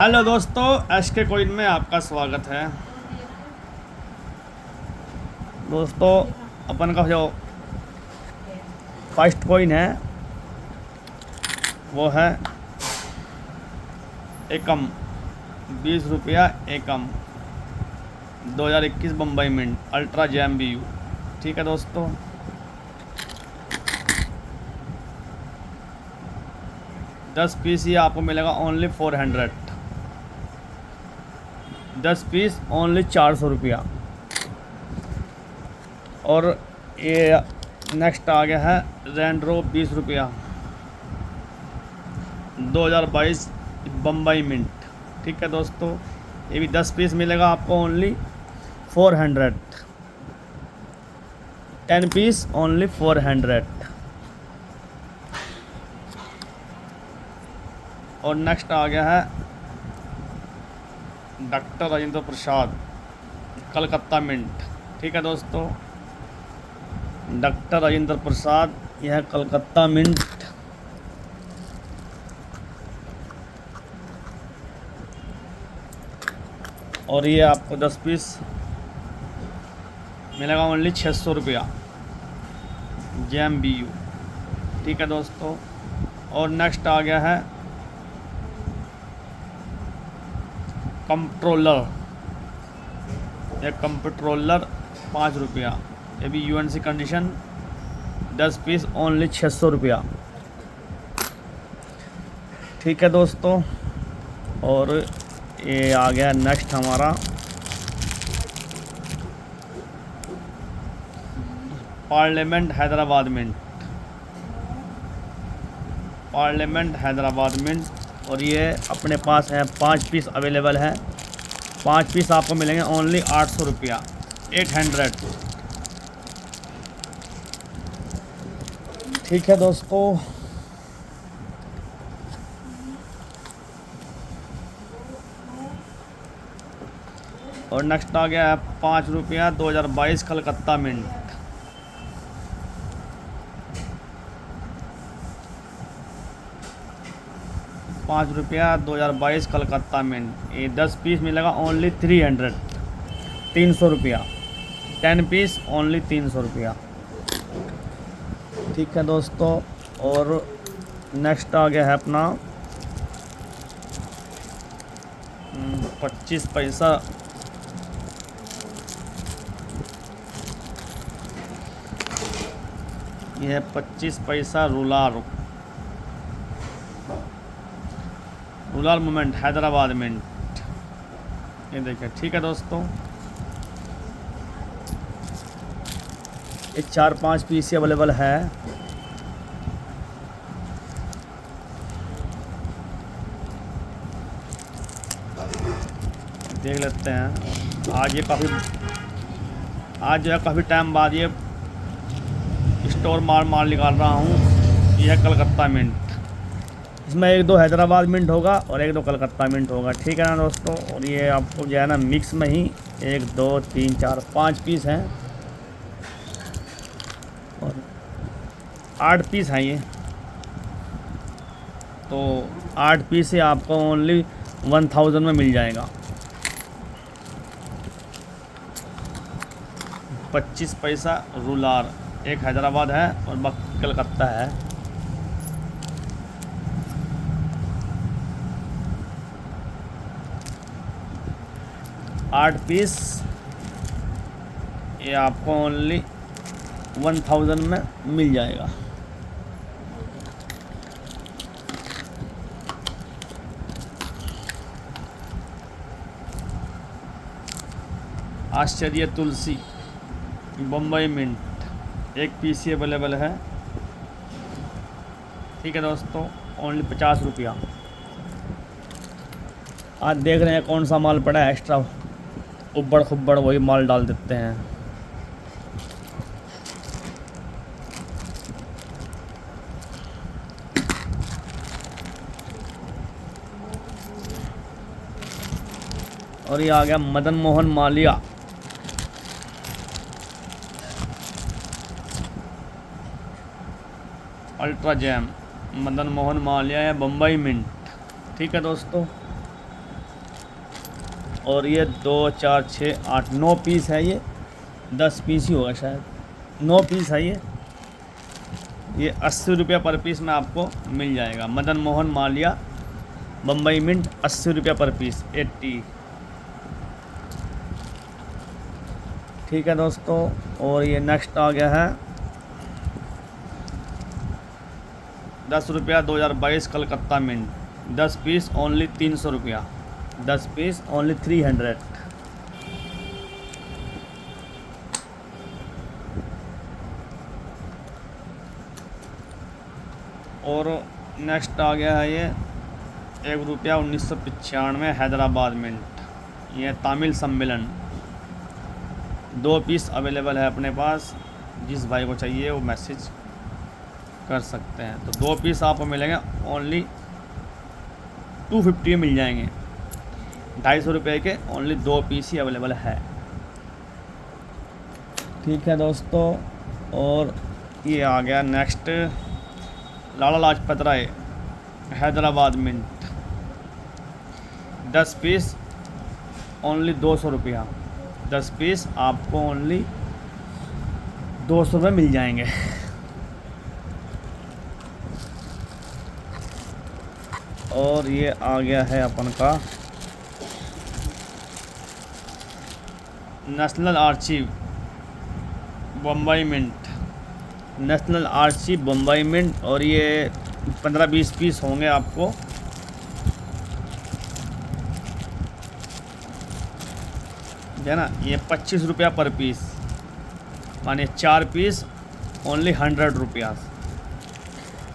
Hello दोस्तों, SK coin में आपका स्वागत है। दोस्तों, अपन का जो फर्स्ट कॉइन है वो है एकम, 20 रुपया एकम, 2021 Bombay mint, ultra gem BU। ठीक है दोस्तों, दस पीस ये आपको मिलेगा ओनली 400। 10 पीस ओनली 400 रुपया। और ये नेक्स्ट आ गया है रेंड्रो, 20 रुपया, 2022 बम्बई मिंट। ठीक है दोस्तों, ये भी 10 पीस मिलेगा आपको ओनली 400। 10 piece only 400। और नेक्स्ट आ गया है डॉक्टर राजेंद्र प्रसाद, कलकत्ता मिंट। ठीक है दोस्तों, डॉक्टर राजेंद्र प्रसाद, यह कलकत्ता मिंट। और ये आपको 10 पीस मिलेगा ओनली 600 रुपया, जैम BU। ठीक है दोस्तों, और नेक्स्ट आ गया है कंट्रोलर, यह कंट्रोलर 5 रुपया, ये भी UNC कंडीशन, 10 पीस ओनली 600 रुपया। ठीक है दोस्तों, और ये आ गया नेक्स्ट हमारा parliament Hyderabad mint, parliament Hyderabad mint. और ये अपने पास है 5 पीस अवेलेबल है। 5 पीस आपको मिलेंगे ओनली 800 रुपया, 800। ठीक है दोस्तों, और नेक्स्ट आ गया है 5 रुपया, 2022 कलकत्ता मिंट। 5 रुपया, 2022 कलकत्ता मिंट। ये 10 पीस मिलेगा ओनली 300, 300 रुपया। 10 पीस ओनली 300 रुपया। ठीक है दोस्तों, और नेक्स्ट आ गया है अपना 25 पैसा, यह है 25 पैसा रूलर मोमेंट हैदराबाद मिंट। ये देखिए। ठीक है दोस्तों, ये 4-5 पीस अवेलेबल है। देख लेते हैं। आज जो है काफ़ी टाइम बाद ये स्टोर माल निकाल रहा हूँ। यह है कलकत्ता मिंट, इसमें 1-2 हैदराबाद मिंट होगा और 1-2 कलकत्ता मिंट होगा। ठीक है ना दोस्तों, और ये आपको जो है ना मिक्स में ही 1 2 3 4 5 पीस हैं और 8 पीस हैं ये। तो 8 पीस से आपको ओनली 1000 में मिल जाएगा। 25 पैसा रूलर, एक हैदराबाद है और बाकी कलकत्ता है। आठ पीस ये आपको ओनली 1000 में मिल जाएगा। आश्चर्य तुलसी, बम्बई मिंट, 1 पीस ही अवेलेबल है। ठीक है दोस्तों, ओनली 50 रुपया। आज देख रहे हैं कौन सा माल पड़ा है एक्स्ट्रा, उबड़ खुब्बड़ वही माल डाल देते हैं। और ये आ गया मदन मोहन मालिया, अल्ट्रा जैम, मदन मोहन मालिया है बम्बई मिंट। ठीक है दोस्तों, और ये 2 4 6 8 9 पीस है ये, 10 पीस ही होगा शायद, 9 पीस है ये 80 रुपया पर पीस में आपको मिल जाएगा। मदन मोहन मालिया बम्बई मिंट 80 रुपया पर पीस, 80। ठीक है दोस्तों, और ये नेक्स्ट आ गया है 10 रुपया 2022 कलकत्ता मिंट, 10 पीस ओनली 300 रुपया, 10 पीस ओनली 300। और नेक्स्ट आ गया है ये 1 रुपया 1995 हैदराबाद मिंट, ये तमिल सम्मेलन, 2 पीस अवेलेबल है अपने पास, जिस भाई को चाहिए वो मैसेज कर सकते हैं। तो 2 पीस आपको मिलेंगे ओनली 250 मिल जाएंगे, 250 रुपये के ओनली 2 पीस ही अवेलेबल है। ठीक है दोस्तों, और ये आ गया next Lala Lajpat Rai Hyderabad mint, 10 piece only 200 रुपया, 10 पीस आपको ओनली 200 रुपये मिल जाएंगे। और ये आ गया है अपन का national archive Bombay mint, national archive Bombay mint, और ये 15-20 पीस होंगे आपको। है ना, ये 25 रुपया पर पीस, माने 4 पीस ओनली 100 रुपया।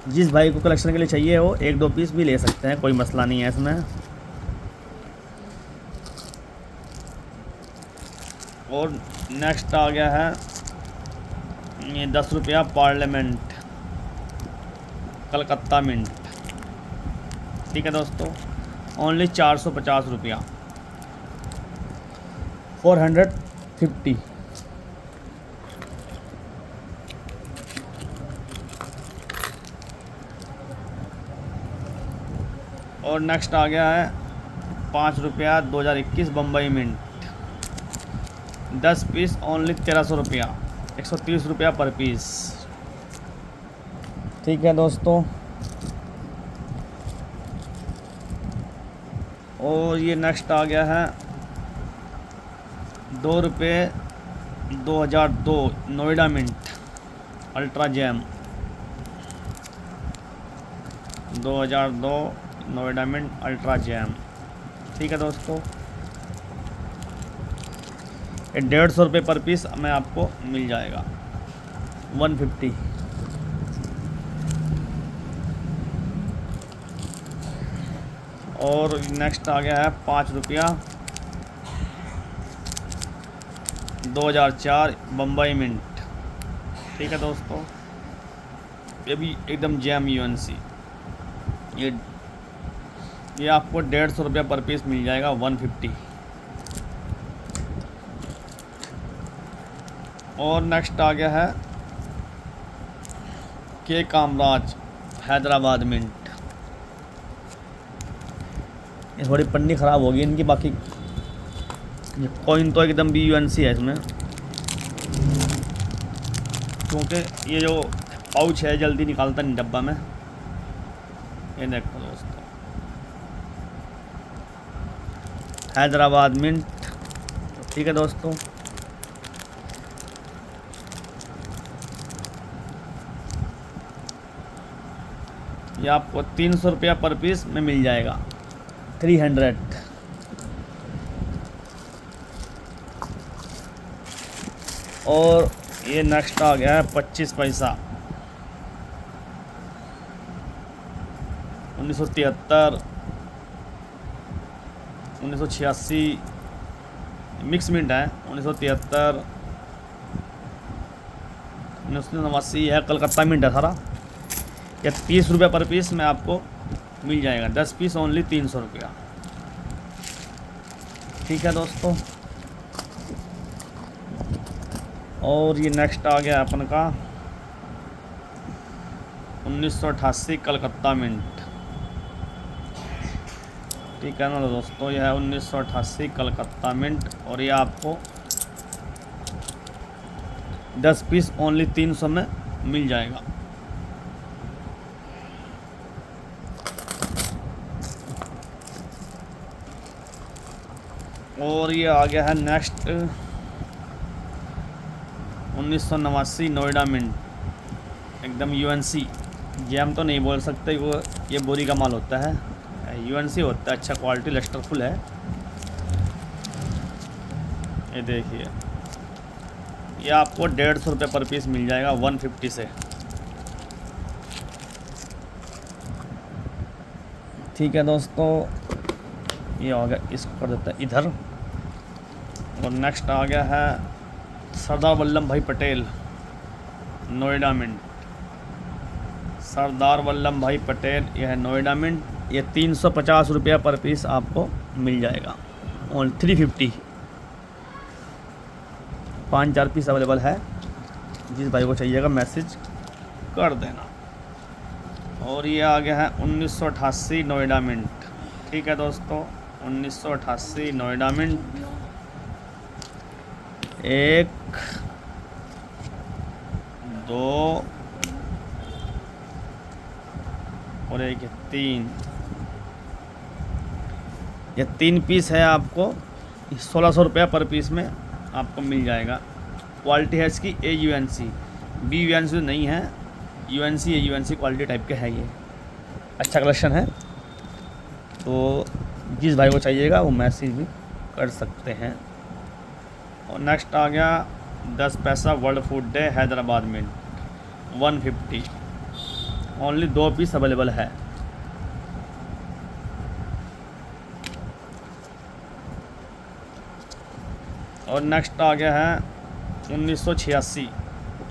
जिस भाई को कलेक्शन के लिए चाहिए हो 1-2 पीस भी ले सकते हैं, कोई मसला नहीं है इसमें। और नेक्स्ट आ गया है ये 10 रुपया पार्लियामेंट कलकत्ता मिंट। ठीक है दोस्तों, ओनली 450 रुपया, 450। और नेक्स्ट आ गया है 5 रुपया 2021 बम्बई मिंट, 10 पीस ओनली 1300 रुपया, 130 रुपया पर पीस। ठीक है दोस्तों, और ये नेक्स्ट आ गया है 2 रुपये 2002 Noida mint ultra gem, 2002 Noida mint ultra gem. ठीक है दोस्तों, ये 150 रुपये पर पीस में आपको मिल जाएगा, 150। और नेक्स्ट आ गया है 5 रुपया 2004 बम्बई मिंट। ठीक है दोस्तों, ये भी एकदम जैम यूएनसी, ये आपको 150 रुपया पर पीस मिल जाएगा, 150। और नेक्स्ट आ गया है के कामराज हैदराबाद मिंट। ये थोड़ी पन्नी ख़राब होगी इनकी, बाकी ये कॉइन तो एकदम BUNC है इसमें, क्योंकि ये जो पाउच है जल्दी निकालता नहीं डब्बा में। ये देखो दोस्तों, हैदराबाद मिंट। ठीक है दोस्तों, ये आपको 300 रुपया पर पीस में मिल जाएगा, 300। और ये नेक्स्ट आ गया है 25 पैसा 1973 1986 मिक्स मिंट है, 1973 1989 है, कलकत्ता मिंट है सारा। या 30 रुपये पर पीस में आपको मिल जाएगा, 10 पीस ओनली 300 रुपया। ठीक है दोस्तों, और ये नेक्स्ट आ गया अपन का 1988 कलकत्ता मिंट। ठीक है ना दोस्तों, यह है 1988 कलकत्ता मिंट और ये आपको 10 पीस ओनली 300 में मिल जाएगा। और ये आ गया है नेक्स्ट 1989 नोएडा मिंट, एकदम यूएनसी, जैम तो नहीं बोल सकते, वो ये बोरी का माल होता है, यूएनसी होता है, अच्छा क्वालिटी लस्टरफुल है। ये देखिए, ये आपको 150 रुपये पर पीस मिल जाएगा 150 से। ठीक है दोस्तों, ये आ गया, इसको कर देता है इधर। और नेक्स्ट आ गया है सरदार वल्लभ भाई पटेल नोएडा मिंट, सरदार वल्लभ भाई पटेल, यह है नोएडा मिंट। ये 350 रुपया पर पीस आपको मिल जाएगा और 350, 5-4 पीस अवेलेबल है, जिस भाई को चाहिएगा मैसेज कर देना। और ये आ गया है 1988 नोएडा मिंट। ठीक है दोस्तों, 1988 नोएडा मिंट, 1 2 और 1 3, ये 3 पीस है, आपको 1600 रुपया पर पीस में आपको मिल जाएगा। क्वालिटी है इसकी AUNC, BUNC नहीं है, UNC AUNC क्वालिटी टाइप के है ये, अच्छा कलेक्शन है। तो जिस भाई को चाहिएगा वो मैसेज भी कर सकते हैं। और नेक्स्ट आ गया 10 पैसा वर्ल्ड फूड डे हैदराबाद में 150, ओनली 2 पीस अवेलेबल है। और नेक्स्ट आ गया है 1986,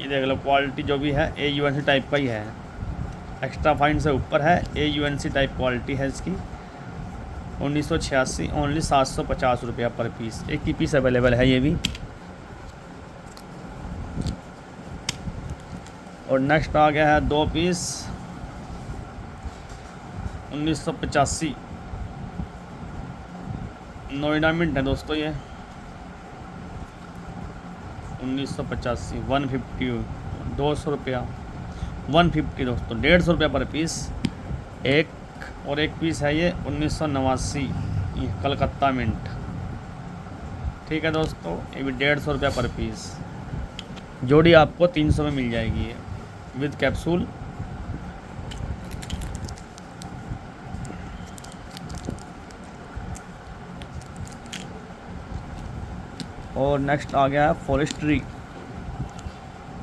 ये देख लो, क्वालिटी जो भी है AUNC टाइप का ही है, एक्स्ट्रा फाइन से ऊपर है, AUNC टाइप क्वालिटी है इसकी। 1986 ओनली 750 रुपया पर पीस, एक ही पीस अवेलेबल है ये भी। और नेक्स्ट आ गया है 2 पीस 1985 नोएडा मिंट है दोस्तों, ये 1985 150, 200 रुपया 150 दोस्तों, 150 रुपया पर पीस एक। और एक पीस है ये 1989 ये कलकत्ता मिंट। ठीक है दोस्तों, ये भी 150 रुपया पर पीस, जोड़ी आपको 300 में मिल जाएगी ये विद कैप्सूल। और नेक्स्ट आ गया है फॉरेस्ट्री,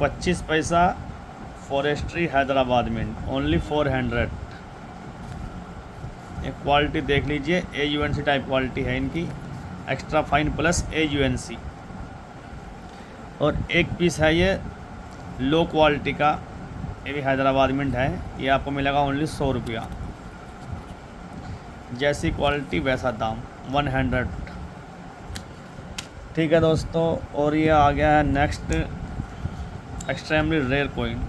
25 पैसा फॉरेस्ट्री हैदराबाद में ओनली 400। ये क्वालिटी देख लीजिए, AUNC टाइप क्वालिटी है इनकी, एक्स्ट्रा फाइन प्लस AUNC। और एक पीस है ये लो क्वालिटी का, ये भी हैदराबाद मिंट है, ये आपको मिलेगा ओनली 100 रुपया, जैसी क्वालिटी वैसा दाम 100। ठीक है दोस्तों, और ये आ गया है next extremely rare coin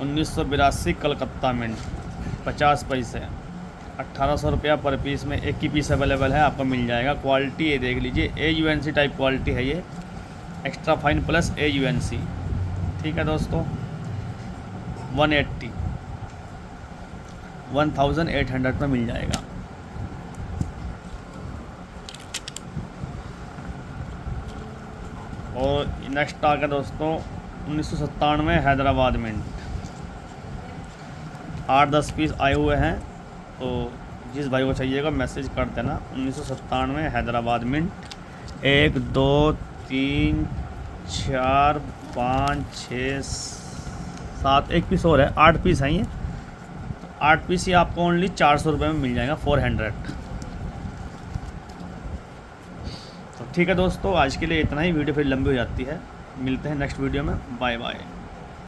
1982 Calcutta mint, 50 पैसे, 1800 रुपया पर पीस में एक ही पीस अवेलेबल है, आपको मिल जाएगा। क्वालिटी ये देख लीजिए, AUNC टाइप क्वालिटी है ये, एक्स्ट्रा फाइन प्लस AUNC। ठीक है दोस्तों, 180 1800 में मिल जाएगा। और नेक्स्ट आ गया दोस्तों 1997 हैदराबाद मिंट, 8-10 पीस आए हुए हैं, तो जिस भाई को चाहिएगा मैसेज कर देना। 1997 हैदराबाद मिंट, 1 2 3 4 5 6 7, एक पीस और है, 8 पीस हैं ये, 8 पीस ही आपको ओनली 400 रुपये में मिल जाएगा 400। तो ठीक है दोस्तों, आज के लिए इतना ही, वीडियो फिर लंबी हो जाती है, मिलते हैं नेक्स्ट वीडियो में, बाय बाय।